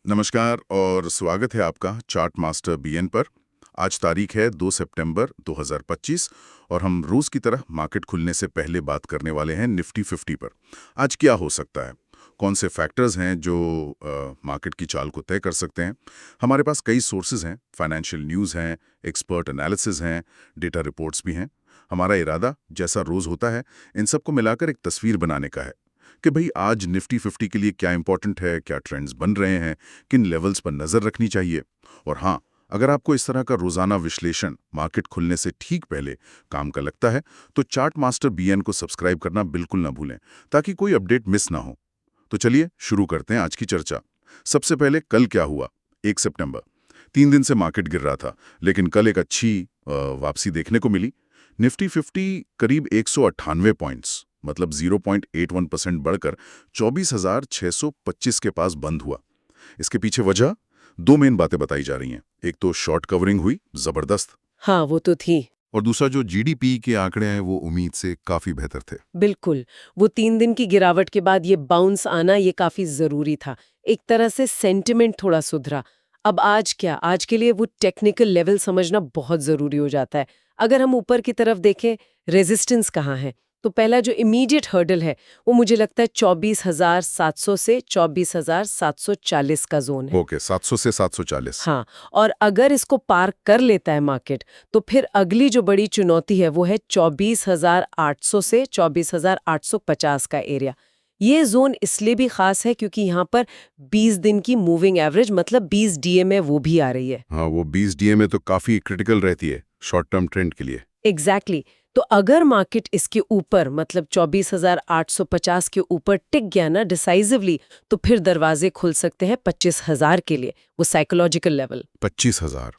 नमस्कार और स्वागत है आपका चार्ट मास्टर बीएन पर। आज तारीख है 2 सितंबर 2025 और हम रोज की तरह मार्केट खुलने से पहले बात करने वाले हैं निफ्टी 50 पर। आज क्या हो सकता है, कौन से फैक्टर्स हैं जो मार्केट की चाल को तय कर सकते हैं। हमारे पास कई सोर्सेज हैं, फाइनेंशियल न्यूज़ हैं, एक्सपर्ट एनालिसिस हैं, डेटा रिपोर्ट्स भी हैं। हमारा इरादा जैसा रोज होता है इन सबको मिलाकर एक तस्वीर बनाने का है कि भाई आज निफ्टी 50 के लिए क्या इंपॉर्टेंट है, क्या ट्रेंड्स बन रहे हैं, किन लेवल्स पर नजर रखनी चाहिए। और हाँ, अगर आपको इस तरह का रोजाना विश्लेषण मार्केट खुलने से ठीक पहले काम का लगता है तो चार्ट मास्टर बीएन को सब्सक्राइब करना बिल्कुल ना भूलें ताकि कोई अपडेट मिस ना हो। तो चलिए शुरू करते हैं आज की चर्चा। सबसे पहले कल क्या हुआ। 1 सितंबर, 3 दिन से मार्केट गिर रहा था, लेकिन कल एक अच्छी वापसी देखने को मिली। निफ्टी 50 करीब 198 पॉइंट्स मतलब 0.81% बढ़कर 24,625 के पास बंद हुआ। इसके पीछे वजह दो मेन बातें बताई जा रही हैं। एक तो शॉर्ट कवरिंग हुई जबरदस्त, हाँ, वो तो थी। और दूसरा जो जीडीपी के आंकड़े हैं वो उम्मीद से काफी बेहतर थे। बिल्कुल। वो 3 दिन की गिरावट के बाद ये बाउंस आना ये काफी जरूरी था। एक तरह से सेंटिमेंट थोड़ा सुधरा। अब आज क्या, आज के लिए वो टेक्निकल लेवल समझना बहुत जरूरी हो जाता है। अगर हम ऊपर की तरफ देखें, रेजिस्टेंस कहाँ है, तो पहला जो इमीडिएट हर्डल है वो मुझे लगता है 24,700 से 24,740 का जोन है। ओके, 700 से 740। हाँ, और अगर इसको पार कर लेता है मार्केट, तो फिर अगली जो बड़ी चुनौती है वो है 24,800 से 24,850 का एरिया। ये जोन इसलिए भी खास है क्योंकि यहाँ पर 20 दिन की मूविंग एवरेज मतलब 20 डीएमए वो भी आ रही है। हाँ, वो 20 डीएमए तो काफी क्रिटिकल रहती है शॉर्ट टर्म ट्रेंड के लिए। एग्जैक्टली तो अगर मार्केट इसके ऊपर मतलब 24,850 के ऊपर टिक गया ना डिसाइसिवली, तो फिर दरवाजे खुल सकते हैं 25,000 के लिए, वो साइकोलॉजिकल लेवल। 25,000।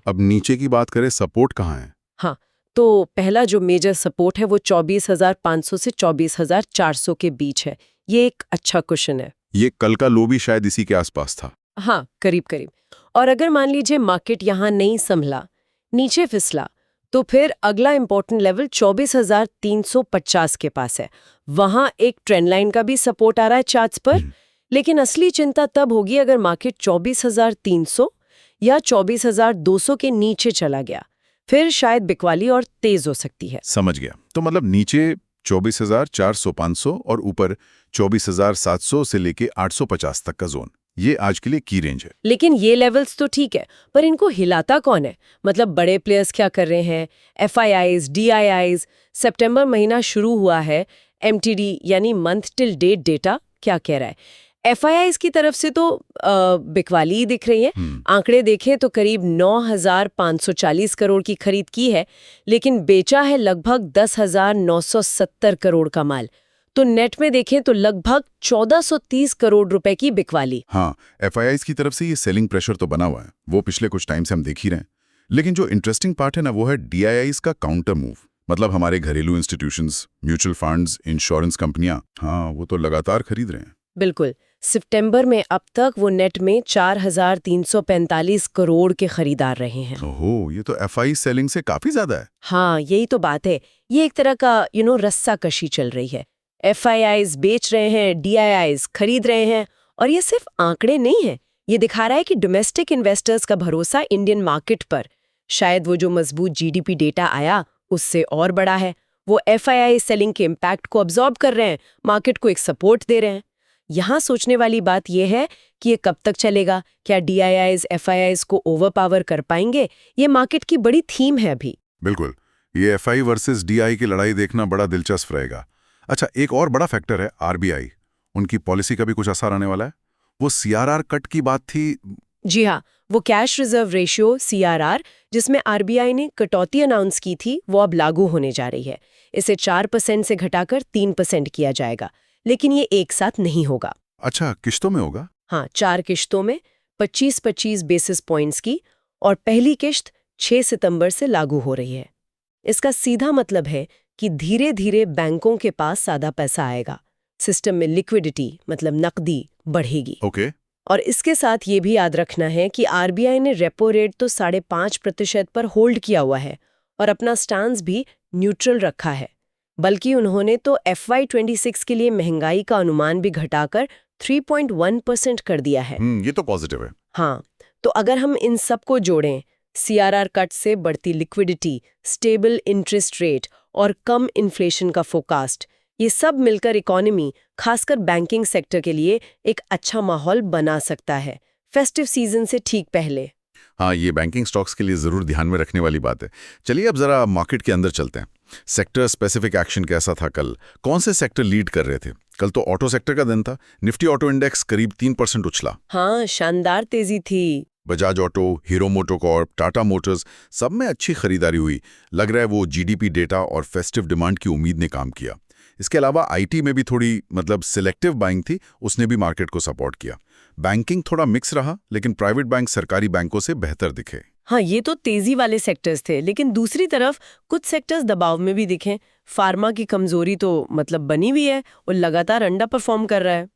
अब नीचे की बात करें, सपोर्ट कहाँ है? हाँ, तो पहला जो मेजर सपोर्ट है वो 24,500 से 24,400 के बीच है। ये एक अच्छा क्वेश्चन है। ये कल का लो भी शायद इसी के आसपास था। हाँ, करीब करीब। और अगर मान लीजिए मार्केट यहाँ नहीं संभला, नीचे फिसला, तो फिर अगला इंपॉर्टेंट लेवल 24,350 के पास है। वहां एक ट्रेंड लाइन का भी सपोर्ट आ रहा है चार्ट्स पर। लेकिन असली चिंता तब होगी अगर मार्केट 24,300 या 24,200 के नीचे चला गया। फिर शायद बिकवाली और तेज हो सकती है। समझ गया। तो मतलब नीचे 24,400 500 और ऊपर 24,700 से लेके 850 तक का जोन, ये आज के लिए की रेंज है। लेकिन ये लेवल्स तो ठीक है, पर इनको हिलाता कौन है? मतलब बड़े प्लेयर्स क्या कर रहे हैं? एफआईआईज, डीआईआईज, सितंबर महीना शुरू हुआ है, एमटीडी यानी मंथ टिल डेट डेटा क्या कह रहा है? एफआईआईज की तरफ से तो बिकवाली ही दिख रही है। आंकड़े देखें तो करीब 9,540 करोड़ की खरीद की है, लेकिन बेचा है लगभग 10,970 करोड़ का माल। तो नेट में देखें तो लगभग 1,430 करोड़ रुपए की बिकवाली। हाँ, एफआईआईज की तरफ से ये सेलिंग प्रेशर तो बना हुआ है, वो पिछले कुछ टाइम से हम देख ही रहे हैं। लेकिन जो इंटरेस्टिंग पार्ट है ना, वो है डीआईआईज का काउंटर मूव। मतलब हमारे घरेलू इंस्टीट्यूशंस, म्यूचुअल फंड्स, इंश्योरेंस कंपनियां, हाँ वो तो लगातार खरीद रहे हैं। बिल्कुल। सितंबर में अब तक वो नेट में 4,345 करोड़ के खरीदार रहे हैं। ओहो, ये तो एफआई सेलिंग से काफी ज्यादा है। हाँ, यही तो बात है। ये एक तरह का रस्सा कशी चल रही है। एफआईआईज बेच रहे हैं, डीआईआईज खरीद रहे हैं। और ये सिर्फ आंकड़े नहीं है, ये दिखा रहा है कि डोमेस्टिक इन्वेस्टर्स का भरोसा इंडियन मार्केट पर, शायद वो जो मजबूत जीडीपी डेटा आया उससे और बड़ा है। वो एफआईआई सेलिंग के इम्पैक्ट को अब्सॉर्ब कर रहे हैं, मार्केट को एक सपोर्ट दे रहे हैं। यहाँ सोचने वाली बात यह है कि ये कब तक चलेगा। क्या डीआईआईज एफआईआईज को ओवरपावर कर पाएंगे? ये मार्केट की बड़ी थीम है अभी। बिल्कुल, ये एफआई वर्सेस डीआई की लड़ाई देखना बड़ा दिलचस्प रहेगा। अच्छा, एक और बड़ा फैक्टर है आरबीआई। उनकी पॉलिसी का भी कुछ असर आने वाला है। वो सीआरआर कट की बात थी। जी हाँ, वो कैश रिजर्व रेशियो सीआरआर जिसमें आरबीआई ने कटौती अनाउंस की थी, वो अब लागू होने जा रही है। इसे 4% से घटाकर 3% किया जाएगा, लेकिन ये एक साथ नहीं होगा। अच्छा, किश्तों में होगा? हाँ, 4 किश्तों में 25-25 बेसिस पॉइंट्स की, और पहली किश्त 6 सितंबर से लागू हो रही है। इसका सीधा मतलब है कि धीरे धीरे बैंकों के पास सादा पैसा आएगा, सिस्टम में लिक्विडिटी मतलब नकदी बढ़ेगी। ओके। और इसके साथ ये भी याद रखना है कि आरबीआई ने रेपो रेट तो 5.5% पर होल्ड किया हुआ है और अपना स्टांस भी न्यूट्रल रखा है। बल्कि उन्होंने तो FY26 के लिए महंगाई का अनुमान भी घटाकर 3.1% कर दिया है। ये तो पॉजिटिव है। हाँ, तो अगर हम इन सबको जोड़ें, CRR कट से बढ़ती लिक्विडिटी, स्टेबल इंटरेस्ट रेट और कम इन्फ्लेशन का फोरकास्ट, ये सब मिलकर इकोनॉमी, खासकर बैंकिंग सेक्टर के लिए एक अच्छा माहौल बना सकता है फेस्टिव सीजन से ठीक पहले। हाँ, ये बैंकिंग स्टॉक्स के लिए जरूर ध्यान में रखने वाली बात है। चलिए अब जरा मार्केट के अंदर चलते हैं। सेक्टर स्पेसिफिक एक्शन कैसा था कल? कौन से सेक्टर लीड कर रहे थे? कल तो ऑटो सेक्टर का दिन था। निफ्टी ऑटो इंडेक्स करीब 3% उछला। हाँ, शानदार तेजी थी। Bajaj auto, hero MotoCorp, Tata Motors, सब में अच्छी खरीदारी हुई। लग रहा है वो जीडीपी डेटा और फेस्टिव डिमांड की उम्मीद ने काम किया। इसके अलावा आईटी में भी थोड़ी सिलेक्टिव बाइंग थी, उसने भी मार्केट को सपोर्ट किया। बैंकिंग थोड़ा मिक्स रहा, लेकिन प्राइवेट बैंक सरकारी बैंकों से बेहतर दिखे। हाँ, ये तो तेजी वाले सेक्टर्स थे, लेकिन दूसरी तरफ कुछ सेक्टर्स दबाव में भी दिखे। फार्मा की कमजोरी तो बनी हुई है और लगातार अंडर परफॉर्म कर रहा है।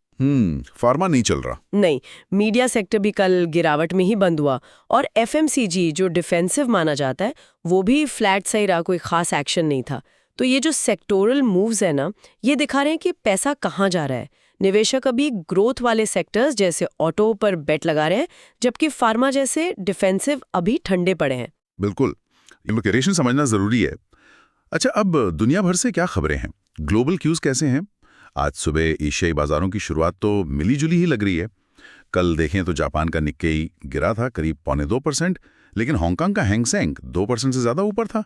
फार्मा नहीं चल रहा। नहीं, मीडिया सेक्टर भी कल गिरावट में ही बंद हुआ और एफएमसीजी जो डिफेंसिव माना जाता है वो भी फ्लैट सही रहा, कोई खास एक्शन नहीं था। तो ये जो सेक्टोरल मूव्स है ना, ये दिखा रहे हैं कि पैसा कहाँ जा रहा है। निवेशक अभी ग्रोथ वाले सेक्टर्स जैसे ऑटो पर बेट लगा रहे हैं, जबकि फार्मा जैसे डिफेंसिव अभी ठंडे पड़े हैं। बिल्कुल, इम्प्लिकेशन समझना जरूरी है। अच्छा, अब दुनिया भर से क्या खबरें हैं? ग्लोबल क्यूज कैसे हैं? आज सुबह एशियाई बाजारों की शुरुआत तो मिली-जुली ही लग रही है। कल देखें तो जापान का निक्केई गिरा था करीब 0.25%, लेकिन हांगकांग का हैंग सेंग 2% से ज्यादा ऊपर था।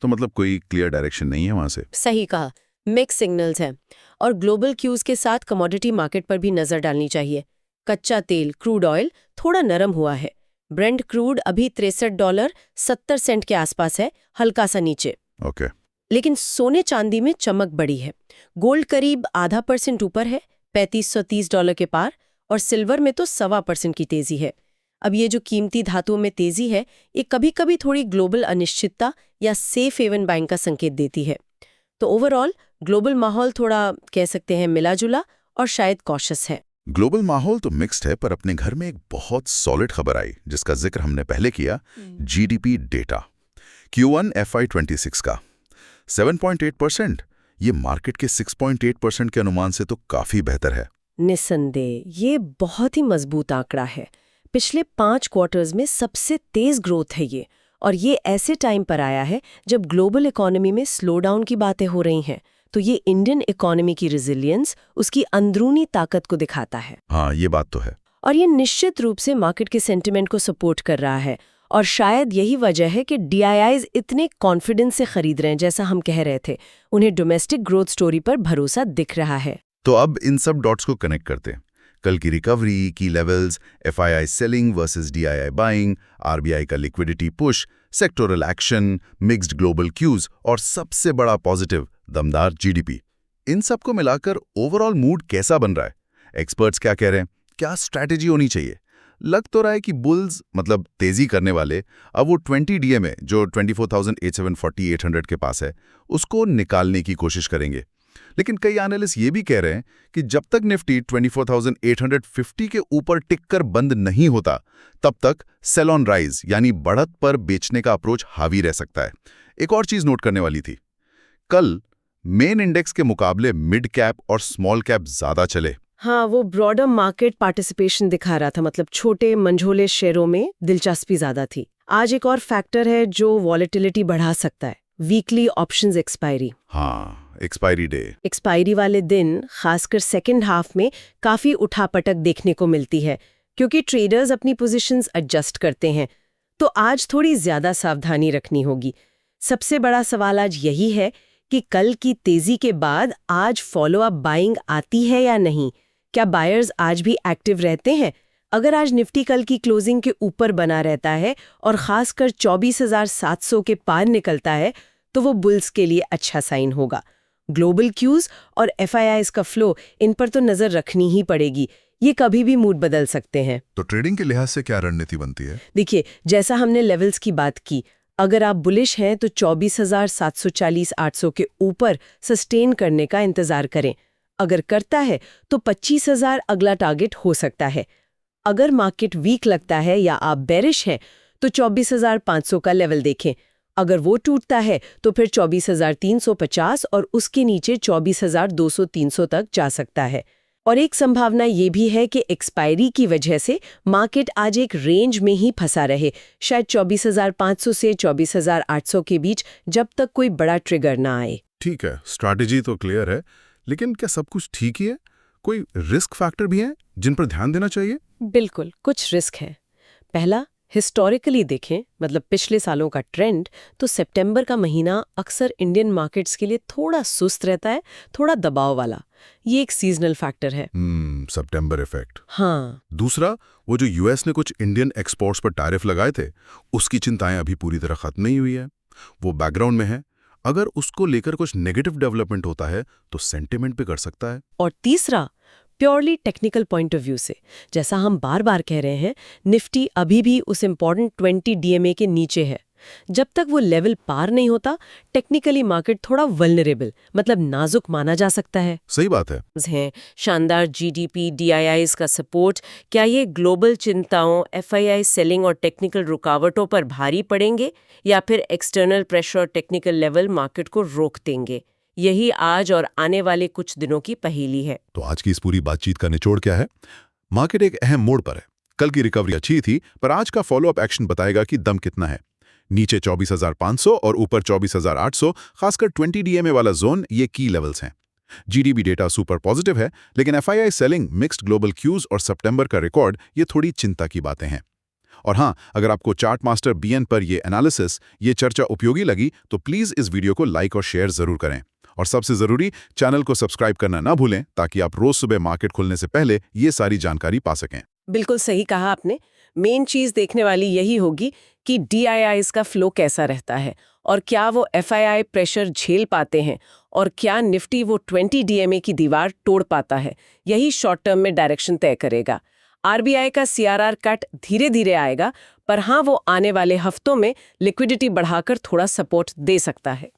तो कोई क्लियर डायरेक्शन नहीं है वहां से। सही कहा, मिक्स सिग्नल्स हैं। और ग्लोबल क्यूज के साथ कमोडिटी मार्केट पर भी नजर डालनी चाहिए। कच्चा तेल, क्रूड ऑयल थोड़ा नरम हुआ है। ब्रेंट क्रूड अभी $63.70 के आसपास है, हल्का सा नीचे। ओके। लेकिन सोने चांदी में चमक बढ़ी है। गोल्ड करीब $0.5% ऊपर है, $3530 के पार, और सिल्वर में तो 1.25% की तेजी है। अब ये जो कीमती धातुओं में तेजी है, ये कभी-कभी थोड़ी ग्लोबल अनिश्चितता या सेफ हेवन बाइंग का संकेत देती है। तो ओवरऑल ग्लोबल माहौल थोड़ा कह सकते हैं मिला-जुला और शायद कॉशियस है। ग्लोबल माहौल तो मिक्स्ड है, पर अपने घर में एक बहुत सॉलिड खबर आई जिसका जिक्र हमने पहले किया, जीडीपी डेटा Q1 FY26 का 7.8%। ये मार्केट के 6.8% के अनुमान से तो काफी बेहतर है। निस्संदेह ये बहुत ही मजबूत आंकड़ा है। पिछले 5 क्वार्टर्स में सबसे तेज ग्रोथ है ये, और ये ऐसे टाइम पर आया है जब ग्लोबल इकोनॉमी में स्लो डाउन की बातें हो रही हैं। तो ये इंडियन इकोनॉमी की रेजिलियंस, उसकी अंदरूनी ताकत को दिखाता है। हाँ, ये बात तो है। और ये निश्चित रूप से मार्केट के सेंटिमेंट को सपोर्ट कर रहा है, और शायद यही वजह है कि DIIs इतने कॉन्फिडेंस से खरीद रहे हैं। जैसा हम कह रहे थे, उन्हें डोमेस्टिक ग्रोथ स्टोरी पर भरोसा दिख रहा है। तो अब इन सब डॉट्स को कनेक्ट करते हैं। कल की रिकवरी, की levels, FII selling versus DII buying, RBI का liquidity push, sectoral action, mixed global cues और सबसे बड़ा पॉजिटिव दमदार जीडीपी। इन सब को मिलाकर ओवरऑल मूड कैसा बन रहा है? एक्सपर्ट्स क्या कह रहे हैं? क्या स्ट्रैटेजी होनी चाहिए? लग तो रहा है कि बुल्स तेजी करने वाले अब वो 20 DMA जो 24,840-800 के पास है उसको निकालने की कोशिश करेंगे। लेकिन कई एनालिस्ट ये भी कह रहे हैं कि जब तक निफ्टी 24,850 के ऊपर टिककर बंद नहीं होता, तब तक सेल ऑन राइज यानी बढ़त पर बेचने का अप्रोच हावी रह सकता है। एक और चीज नोट करने वाली थी, कल मेन इंडेक्स के मुकाबले मिड कैप और स्मॉल कैप ज्यादा चले। हाँ, वो ब्रॉडर मार्केट पार्टिसिपेशन दिखा रहा था, छोटे मंझोले शेयरों में दिलचस्पी ज्यादा थी। आज एक और फैक्टर है जो वॉलेटिलिटी बढ़ा सकता है, वीकली ऑप्शंस एक्सपायरी। हाँ, एक्सपायरी डे। एक्सपायरी वाले दिन खासकर सेकेंड हाफ में काफी उठापटक देखने को मिलती है, क्योंकि ट्रेडर्स अपनी पोजीशंस एडजस्ट करते हैं। तो आज थोड़ी ज्यादा सावधानी रखनी होगी। सबसे बड़ा सवाल आज यही है कि कल की तेजी के बाद आज फॉलो अप बाइंग आती है या नहीं। क्या बायर्स आज भी एक्टिव रहते हैं? अगर आज निफ्टी कल की क्लोजिंग के ऊपर बना रहता है और खासकर 24,700 के पार निकलता है, तो वो बुल्स के लिए अच्छा साइन होगा। ग्लोबल क्यूज और FIIs का फ्लो, इन पर तो नजर रखनी ही पड़ेगी। ये कभी भी मूड बदल सकते हैं। तो ट्रेडिंग के लिहाज से क्या रणनीति बनती है? देखिए, जैसा हमने लेवल्स की बात की, अगर आप बुलिश हैं तो 24,740-800 के ऊपर सस्टेन करने का इंतजार करें। अगर करता है तो 25,000 अगला टारगेट हो सकता है। अगर मार्केट वीक लगता है या आप बेरिश हैं तो 24,500 का लेवल देखें। अगर वो टूटता है तो फिर 24,350 और उसके नीचे 24,200-300 तक जा सकता है। और एक संभावना ये भी है कि एक्सपायरी की वजह से मार्केट आज एक रेंज में ही फंसा रहे, शायद 24,500 से 24,800 के बीच, जब तक कोई बड़ा ट्रिगर ना आए। ठीक है, स्ट्रैटेजी तो क्लियर है, लेकिन क्या सब कुछ ठीक ही है? कोई रिस्क फैक्टर भी हैं जिन पर ध्यान देना चाहिए? बिल्कुल, कुछ रिस्क है। पहला, हिस्टोरिकली देखें, मतलब पिछले सालों का ट्रेंड, तो सितंबर का महीना अक्सर इंडियन मार्केट्स के लिए थोड़ा सुस्त रहता है, थोड़ा दबाव वाला। ये एक सीजनल फैक्टर है। सितंबर इफेक्ट। हाँ, दूसरा, वो जो यूएस ने कुछ इंडियन एक्सपोर्ट्स पर टैरिफ लगाए थे, उसकी चिंताएं अभी पूरी तरह खत्म नहीं हुई है। वो बैकग्राउंड में है। अगर उसको लेकर कुछ नेगेटिव डेवलपमेंट होता है तो सेंटिमेंट पे कर सकता है। और तीसरा, purely technical point of view से, जैसा हम बार बार कह रहे हैं, निफ्टी अभी भी उस इम्पॉर्टेंट 20 डीएमए के नीचे है। जब तक वो लेवल पार नहीं होता, टेक्निकली मार्केट थोड़ा वल्नरेबल, मतलब नाजुक माना जा सकता है। सही बात है। हैं शानदार जीडीपी, डीआईआईज का सपोर्ट, क्या ये ग्लोबल चिंताओं, एफआईआई सेलिंग और टेक्निकल रुकावटों पर भारी पड़ेंगे, या फिर एक्सटर्नल प्रेशर और टेक्निकल लेवल मार्केट को रोक देंगे? यही आज और आने वाले कुछ दिनों की पहेली है। तो आज की इस पूरी बातचीत का निचोड़ क्या है? मार्केट एक अहम मोड़ पर है। कल की रिकवरी अच्छी थी, पर आज का फॉलोअप एक्शन बताएगा कि दम कितना है। नीचे 24,500 और ऊपर 24,800, खासकर 20 डीएमए वाला जोन, ये की लेवल्स हैं। जीडीपी डेटा सुपर पॉजिटिव है, लेकिन FII selling, mixed global cues और सितंबर का रिकॉर्ड, ये थोड़ी चिंता की बातें हैं। और हाँ, अगर आपको चार्ट मास्टर बीएन पर ये एनालिसिस, ये चर्चा उपयोगी लगी, तो प्लीज इस वीडियो को लाइक और शेयर जरूर करें। और सबसे जरूरी, चैनल को सब्सक्राइब करना ना भूलें, ताकि आप रोज सुबह मार्केट खुलने से पहले ये सारी जानकारी पा सकें। बिल्कुल सही कहा आपने। मेन चीज देखने वाली यही होगी कि डीआईआईज का फ्लो कैसा रहता है, और क्या वो एफआईआई प्रेशर झेल पाते हैं, और क्या निफ्टी वो 20 डीएमए की दीवार तोड़ पाता है। यही शॉर्ट टर्म में डायरेक्शन तय करेगा। आरबीआई का सीआरआर कट धीरे धीरे आएगा, पर हाँ, वो आने वाले हफ्तों में लिक्विडिटी बढ़ाकर थोड़ा सपोर्ट दे सकता है।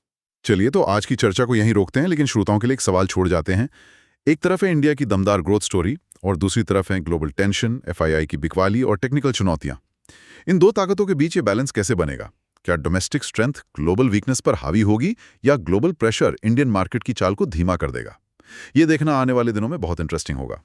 चलिए, तो आज की चर्चा को यहीं रोकते हैं, लेकिन श्रोताओं के लिए एक सवाल छोड़ जाते हैं। एक तरफ है इंडिया की दमदार ग्रोथ स्टोरी, और दूसरी तरफ है ग्लोबल टेंशन, एफआईआई की बिकवाली और टेक्निकल चुनौतियां। इन दो ताकतों के बीच ये बैलेंस कैसे बनेगा? क्या डोमेस्टिक स्ट्रेंथ ग्लोबल वीकनेस पर हावी होगी, या ग्लोबल प्रेशर इंडियन मार्केट की चाल को धीमा कर देगा? ये देखना आने वाले दिनों में बहुत इंटरेस्टिंग होगा।